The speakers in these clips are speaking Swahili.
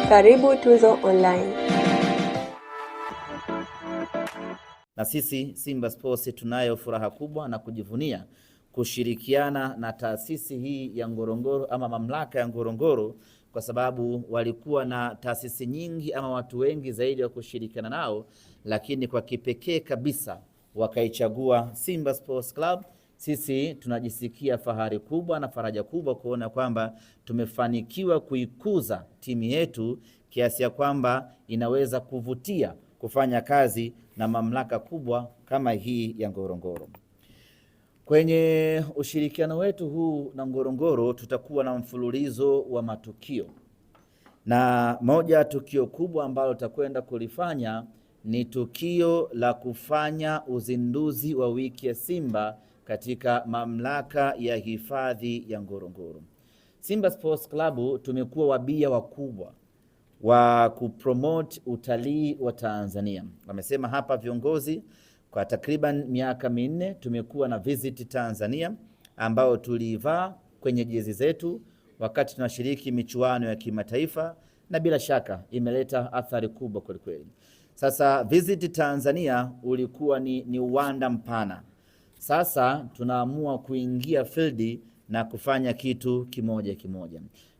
Karibu Tuzo Online. Na sisi Simba Sports tunayo furaha kubwa na kujivunia kushirikiana na taasisi hii ya Ngorongoro ama mamlaka ya Ngorongoro, kwa sababu walikuwa na taasisi nyingi ama watu wengi zaidi wa kushirikiana nao, lakini kwa kipekee kabisa wakaichagua Simba Sports Club. Sisi tunajisikia fahari kubwa na faraja kubwa kuona kwamba tumefanikiwa kuikuza timu yetu kiasi ya kwamba inaweza kuvutia kufanya kazi na mamlaka kubwa kama hii ya Ngorongoro. Kwenye ushirikiano wetu huu na Ngorongoro tutakuwa na mfululizo wa matukio, na moja tukio kubwa ambalo tutakwenda kulifanya ni tukio la kufanya uzinduzi wa wiki ya Simba katika mamlaka ya hifadhi ya Ngorongoro. Simba Sports Club tumekuwa wabia wakubwa wa kupromote utalii wa Tanzania. Wamesema hapa viongozi, kwa takriban miaka 4 tumekuwa na Visit Tanzania ambao tulivaa kwenye jezi zetu wakati tunashiriki michuano ya kimataifa, na bila shaka imeleta athari kubwa kweli. Sasa Visit Tanzania ulikuwa ni uwanda mpana. Sasa tunaamua kuingia field na kufanya kitu kimoja.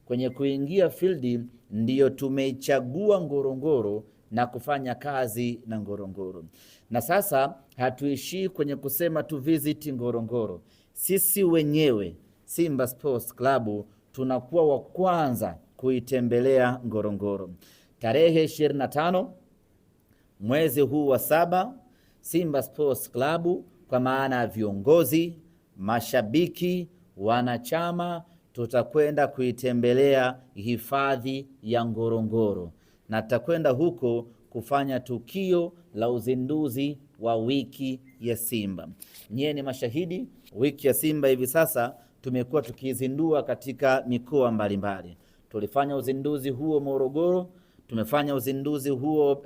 Kwenye kuingia field ndiyo tumeichagua Ngorongoro na kufanya kazi na Ngorongoro. Na sasa hatuishii kwenye kusema tu visit Ngorongoro. Sisi wenyewe Simba Sports Club tunakuwa wa kwanza kuitembelea Ngorongoro. Tarehe 25 mwezi huu wa 7, Simba Sports Club kwa maana ya viongozi, mashabiki, wanachama tutakwenda kuitembelea hifadhi ya Ngorongoro, na tutakwenda huko kufanya tukio la uzinduzi wa wiki ya Simba. Nyie ni mashahidi, wiki ya Simba hivi sasa tumekuwa tukizindua katika mikoa mbalimbali. Tulifanya uzinduzi huo Morogoro, tumefanya uzinduzi huo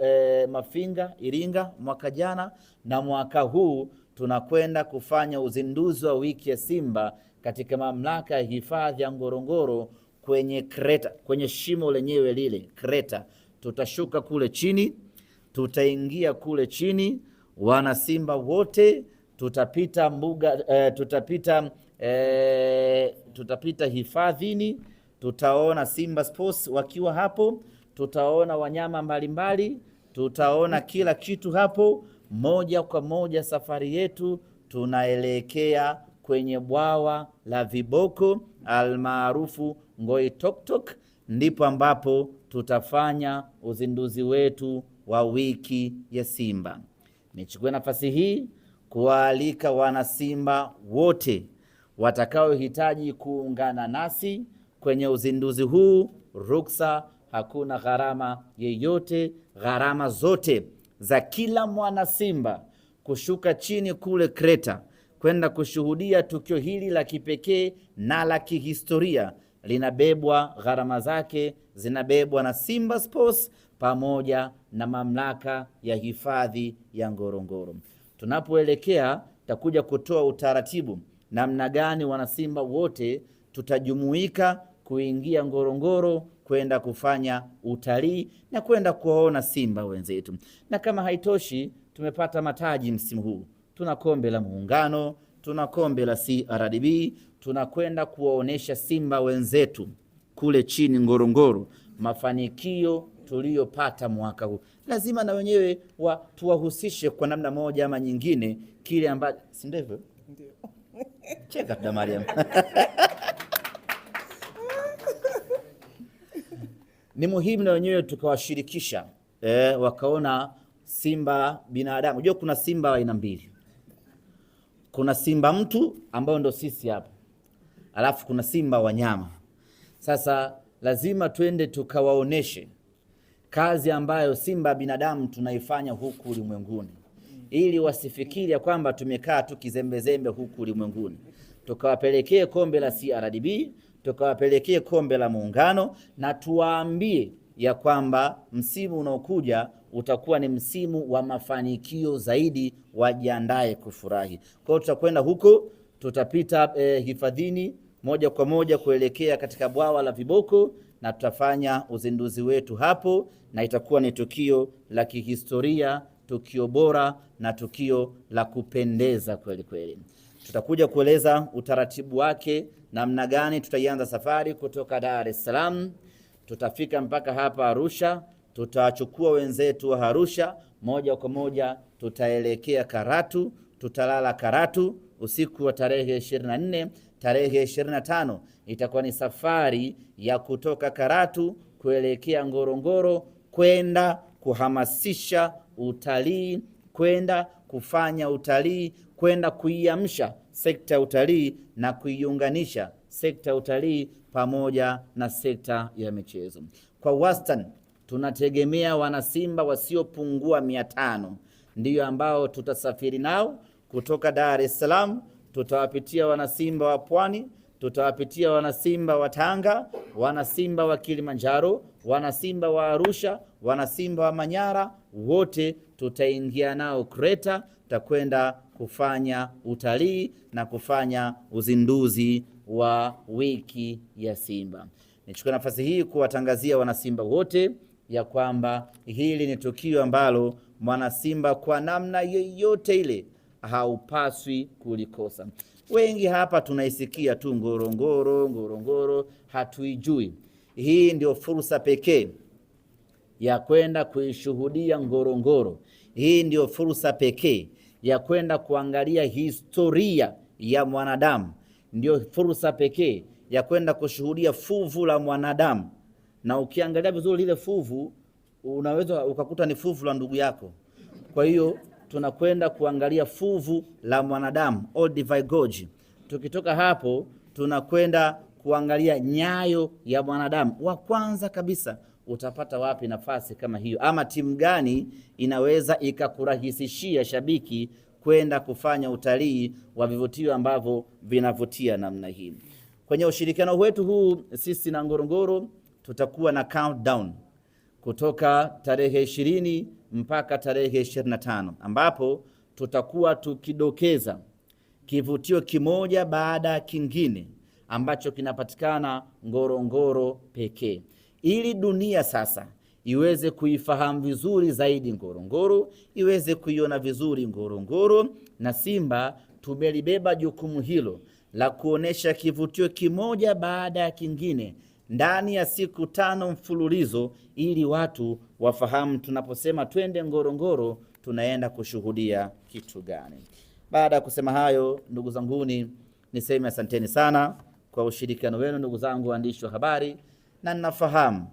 Mafinga, Iringa mwaka jana, na mwaka huu tunakwenda kufanya uzinduzi wa wiki ya Simba katika mamlaka ya hifadhi ya Ngorongoro kwenye kreta, kwenye shimo lenyewe lile kreta. Tutashuka kule chini, tutaingia kule chini, wana Simba wote tutapita mbuga, tutapita hifadhini, tutaona Simba Sports wakiwa hapo, tutaona wanyama mbalimbali, tutaona kila kitu hapo. Moja kwa moja safari yetu tunaelekea kwenye bwawa la viboko almaarufu Ngoitoktok, ndipo ambapo tutafanya uzinduzi wetu wa wiki ya Simba. Nichukue nafasi hii kuwaalika wana Simba wote watakaohitaji kuungana nasi kwenye uzinduzi huu. Ruksa, hakuna gharama yeyote, gharama zote za kila mwana Simba kushuka chini kule kreta kwenda kushuhudia tukio hili la kipekee na la kihistoria linabebwa, gharama zake zinabebwa na Simba Sports pamoja na mamlaka ya hifadhi ya Ngorongoro. Tunapoelekea takuja kutoa utaratibu namna gani wanasimba wote tutajumuika kuingia Ngorongoro kwenda kufanya utalii na kwenda kuwaona Simba wenzetu. Na kama haitoshi, tumepata mataji msimu huu. Tuna kombe la Muungano, tuna kombe la CRDB, tunakwenda kuwaonesha Simba wenzetu kule chini Ngorongoro mafanikio tuliyopata mwaka huu. Lazima na wenyewe tuwahusishe kwa namna moja ama nyingine kile ambacho, si ndivyo? Ndio. Cheka da Mariam. Ni muhimu na wenyewe tukawashirikisha wakaona Simba binadamu. Unajua kuna Simba aina mbili. Kuna Simba mtu ambao ndo sisi hapa, alafu kuna Simba wanyama. Sasa lazima twende tukawaoneshe kazi ambayo Simba binadamu tunaifanya huku ulimwenguni, ili wasifikiri ya kwamba tumekaa tu kizembezembe huku ulimwenguni. Tukawapelekee kombe la CRDB, tukawapelekee kombe la Muungano, na tuwaambie ya kwamba msimu unaokuja utakuwa ni msimu wa mafanikio zaidi, wajiandae kufurahi. Kwa hiyo tutakwenda huko, tutapita hifadhini moja kwa moja kuelekea katika bwawa la viboko, na tutafanya uzinduzi wetu hapo, na itakuwa ni tukio la kihistoria, tukio bora na tukio la kupendeza kweli kweli. Tutakuja kueleza utaratibu wake, namna gani tutaianza safari kutoka Dar es Salaam. Tutafika mpaka hapa Arusha, tutachukua wenzetu wa Arusha, moja kwa moja tutaelekea Karatu, tutalala Karatu usiku wa tarehe 24. Tarehe 25 itakuwa ni safari ya kutoka Karatu kuelekea Ngorongoro, kwenda kuhamasisha utalii, kwenda kufanya utalii, kwenda kuiamsha sekta ya utalii na kuiunganisha sekta ya utalii pamoja na sekta ya michezo. Kwa wastani tunategemea wanasimba wasiopungua 500 ndiyo ambao tutasafiri nao kutoka Dar es Salaam. Tutawapitia wanasimba wa Pwani, tutawapitia wanasimba wa Tanga, wanasimba wa Kilimanjaro, wanasimba wa Arusha, wanasimba wa Manyara, wote tutaingia nao Kreta. Tutakwenda kufanya utalii na kufanya uzinduzi wa wiki ya Simba. Nichukue nafasi hii kuwatangazia wanasimba wote ya kwamba hili ni tukio ambalo mwanasimba kwa namna yoyote ile haupaswi kulikosa. Wengi hapa tunaisikia tu Ngorongoro, Ngorongoro, hatuijui. Hii ndio fursa pekee ya kwenda kuishuhudia Ngorongoro. Hii ndio fursa pekee ya kwenda kuangalia historia ya mwanadamu. Ndio fursa pekee ya kwenda kushuhudia fuvu la mwanadamu. Na ukiangalia vizuri lile fuvu, unaweza ukakuta ni fuvu la ndugu yako. Kwa hiyo tunakwenda kuangalia fuvu la mwanadamu, Olduvai Gorge. Tukitoka hapo tunakwenda kuangalia nyayo ya mwanadamu. Wa kwanza kabisa, utapata wapi nafasi kama hiyo? Ama timu gani inaweza ikakurahisishia shabiki kwenda kufanya utalii wa vivutio ambavyo vinavutia namna hii? Kwenye ushirikiano wetu huu sisi na Ngorongoro tutakuwa na countdown kutoka tarehe 20 mpaka tarehe 25, ambapo tutakuwa tukidokeza kivutio kimoja baada ya kingine ambacho kinapatikana Ngorongoro pekee, ili dunia sasa iweze kuifahamu vizuri zaidi Ngorongoro, iweze kuiona vizuri Ngorongoro. Na Simba tumelibeba jukumu hilo la kuonesha kivutio kimoja baada ya kingine ndani ya siku 5 mfululizo, ili watu wafahamu tunaposema twende Ngorongoro tunaenda kushuhudia kitu gani. Baada ya kusema hayo, ndugu zanguni, niseme asanteni sana kwa ushirikiano wenu, ndugu zangu waandishi wa habari. Na ninafahamu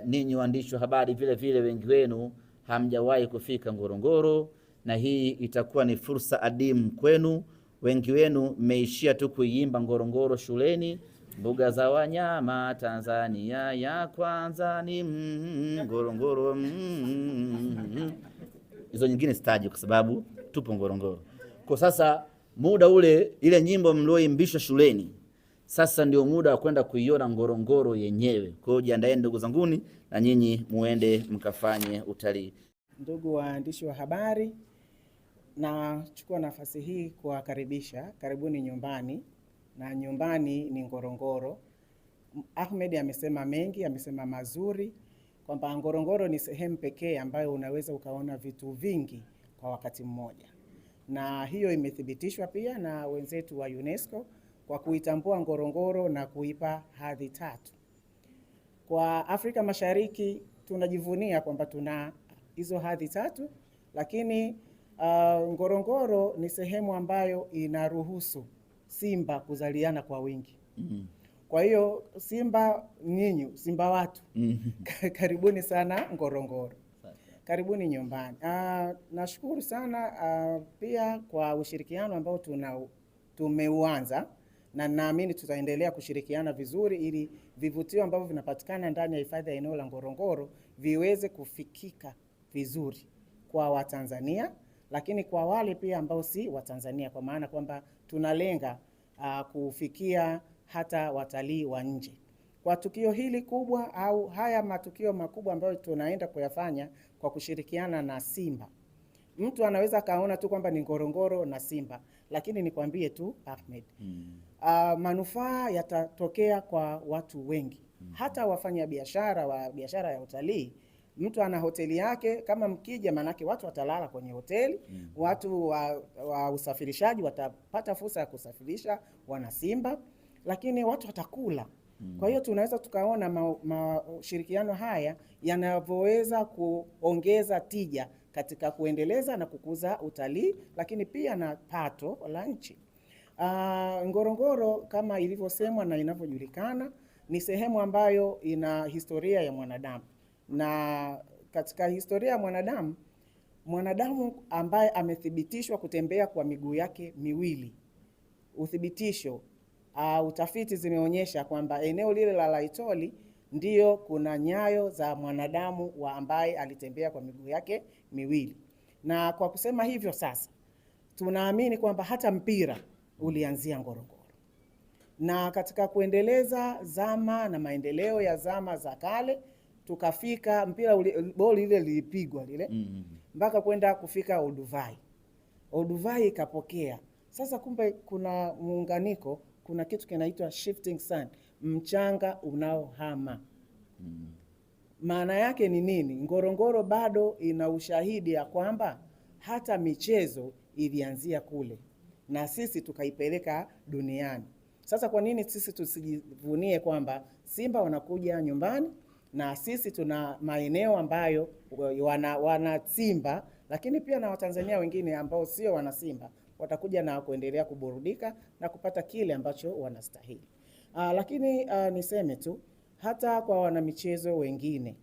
ninyi waandishi wa habari vile vile wengi wenu hamjawahi kufika Ngorongoro, na hii itakuwa ni fursa adimu kwenu. Wengi wenu mmeishia tu kuiimba Ngorongoro shuleni, mbuga za wanyama Tanzania ya kwanza ni Ngorongoro. Hizo nyingine sitaji kwa sababu tupo Ngorongoro. Kwa sasa muda ule, ile nyimbo mlioimbishwa shuleni, sasa ndio muda wa kwenda kuiona Ngorongoro yenyewe. Kwa hiyo jiandaeni ndugu zanguni, na nyinyi muende mkafanye utalii. Ndugu waandishi wa habari, nachukua nafasi hii kuwakaribisha. Karibuni nyumbani, na nyumbani ni Ngorongoro. Ahmed amesema mengi, amesema mazuri, kwamba Ngorongoro ni sehemu pekee ambayo unaweza ukaona vitu vingi kwa wakati mmoja, na hiyo imethibitishwa pia na wenzetu wa UNESCO kwa kuitambua Ngorongoro na kuipa hadhi 3. Kwa Afrika Mashariki tunajivunia kwamba tuna hizo hadhi 3, lakini Ngorongoro ni sehemu ambayo inaruhusu simba kuzaliana kwa wingi. Kwa hiyo simba nyinyi, simba watu, karibuni sana Ngorongoro. Karibuni nyumbani. Nashukuru sana pia kwa ushirikiano ambao tumeuanza, na naamini tutaendelea kushirikiana vizuri ili vivutio ambavyo vinapatikana ndani ya hifadhi ya eneo la Ngorongoro viweze kufikika vizuri kwa Watanzania, lakini kwa wale pia ambao si Watanzania, kwa maana kwamba tunalenga kufikia hata watalii wa nje. Kwa tukio hili kubwa au haya matukio makubwa ambayo tunaenda kuyafanya kwa kushirikiana na Simba, mtu anaweza kaona tu kwamba ni Ngorongoro na Simba, lakini nikwambie tu Ahmed, manufaa yatatokea kwa watu wengi. Hata wafanya biashara wa biashara ya utalii, mtu ana hoteli yake, kama mkija, manake watu watalala kwenye hoteli, watu wa usafirishaji watapata fursa ya kusafirisha wana Simba, lakini watu watakula. Kwa hiyo tunaweza tukaona mashirikiano haya yanavyoweza kuongeza tija katika kuendeleza na kukuza utalii, lakini pia na pato la nchi. Ngorongoro kama ilivyosemwa na inavyojulikana ni sehemu ambayo ina historia ya mwanadamu, na katika historia ya mwanadamu ambaye amethibitishwa kutembea kwa miguu yake miwili, uthibitisho utafiti zimeonyesha kwamba eneo lile la Laetoli ndiyo kuna nyayo za mwanadamu wa ambaye alitembea kwa miguu yake miwili. Na kwa kusema hivyo sasa, tunaamini kwamba hata mpira ulianzia Ngorongoro. Na katika kuendeleza zama na maendeleo ya zama za kale, tukafika mpira boli ile lilipigwa lile mpaka kwenda kufika Olduvai. Olduvai ikapokea. Sasa kumbe kuna muunganiko, kuna kitu kinaitwa shifting sand, mchanga unaohama. Maana yake ni nini? Ngorongoro bado ina ushahidi ya kwamba hata michezo ilianzia kule na sisi tukaipeleka duniani. Sasa kwa nini sisi tusijivunie kwamba Simba wanakuja nyumbani na sisi tuna maeneo ambayo wana Simba, lakini pia na Watanzania wengine ambao sio wana Simba watakuja na kuendelea kuburudika na kupata kile ambacho wanastahili. Lakini niseme tu hata kwa wanamichezo wengine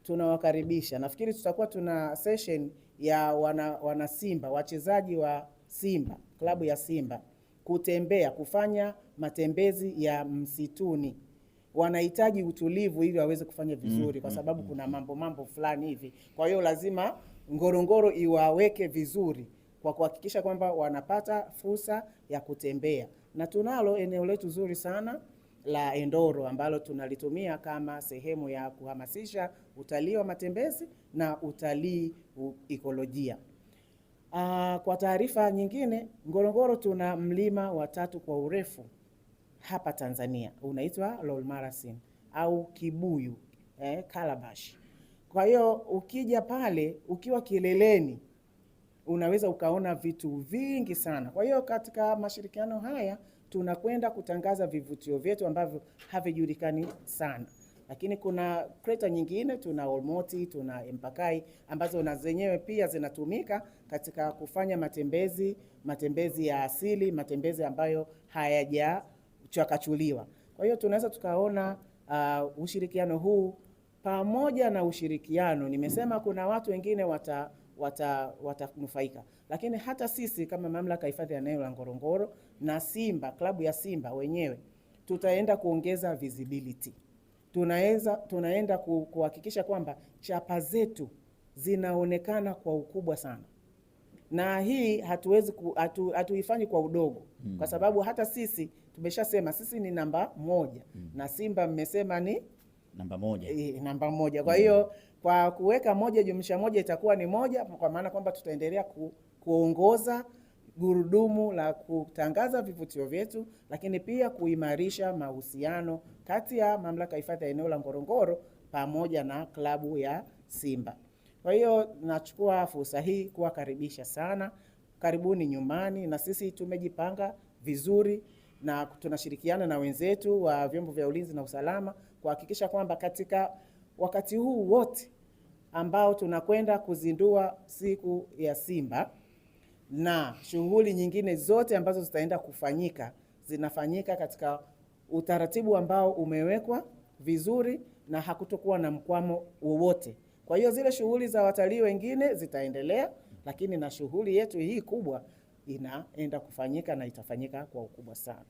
tunawakaribisha. Nafikiri tutakuwa tuna session ya wana Simba, wachezaji wa Simba, klabu ya Simba, kutembea, kufanya matembezi ya msituni. Wanahitaji utulivu ili waweze kufanya vizuri kwa sababu kuna mambo fulani hivi. Kwa hiyo lazima Ngorongoro iwaweke vizuri kwa kuhakikisha kwamba wanapata fursa ya kutembea. Na tunalo eneo letu zuri sana la Endoro ambalo tunalitumia kama sehemu ya kuhamasisha utalii wa matembezi na utalii ekolojia. Kwa taarifa nyingine, Ngorongoro tuna mlima wa 3 kwa urefu hapa Tanzania, unaitwa Lolmarasin au Kibuyu, Calabash. Kwa hiyo ukija pale ukiwa kileleni unaweza ukaona vitu vingi sana. Kwa hiyo katika mashirikiano haya tunakwenda kutangaza vivutio vyetu ambavyo havijulikani sana. Lakini kuna kreta nyingine, tuna Olmoti, tuna Empakai ambazo na zenyewe pia zinatumika katika kufanya matembezi ya asili, matembezi ambayo hayajachakachuliwa. Kwa hiyo tunaweza tukaona ushirikiano huu pamoja na ushirikiano. Nimesema kuna watu wengine watanufaika, lakini hata sisi kama mamlaka hifadhi ya eneo la Ngorongoro na Simba, klabu ya Simba wenyewe tutaenda kuongeza visibility. Tunaenda kuhakikisha kwamba chapa zetu zinaonekana kwa ukubwa sana. Na hii hatuifanyi kwa udogo, kwa sababu hata sisi tumeshasema sisi ni namba 1 na Simba mmesema ni namba 1. Namba 1. Kwa hiyo kwa kuweka 1+1 itakuwa ni 1, kwa maana kwamba tutaendelea kuongoza gurudumu la kutangaza vivutio vyetu, lakini pia kuimarisha mahusiano kati ya mamlaka hifadhi ya eneo la Ngorongoro pamoja na klabu ya Simba. Kwa hiyo nachukua fursa hii kuwakaribisha sana. Karibuni nyumbani, na sisi tumejipanga vizuri na tunashirikiana na wenzetu wa vyombo vya ulinzi na usalama kuhakikisha kwamba katika wakati huu wote ambao tunakwenda kuzindua siku ya Simba na shughuli nyingine zote ambazo zitaenda kufanyika zinafanyika katika utaratibu ambao umewekwa vizuri na hakutokuwa na mkwamo wowote. Kwa hiyo zile shughuli za watalii wengine zitaendelea, lakini na shughuli yetu hii kubwa inaenda kufanyika na itafanyika kwa ukubwa sana.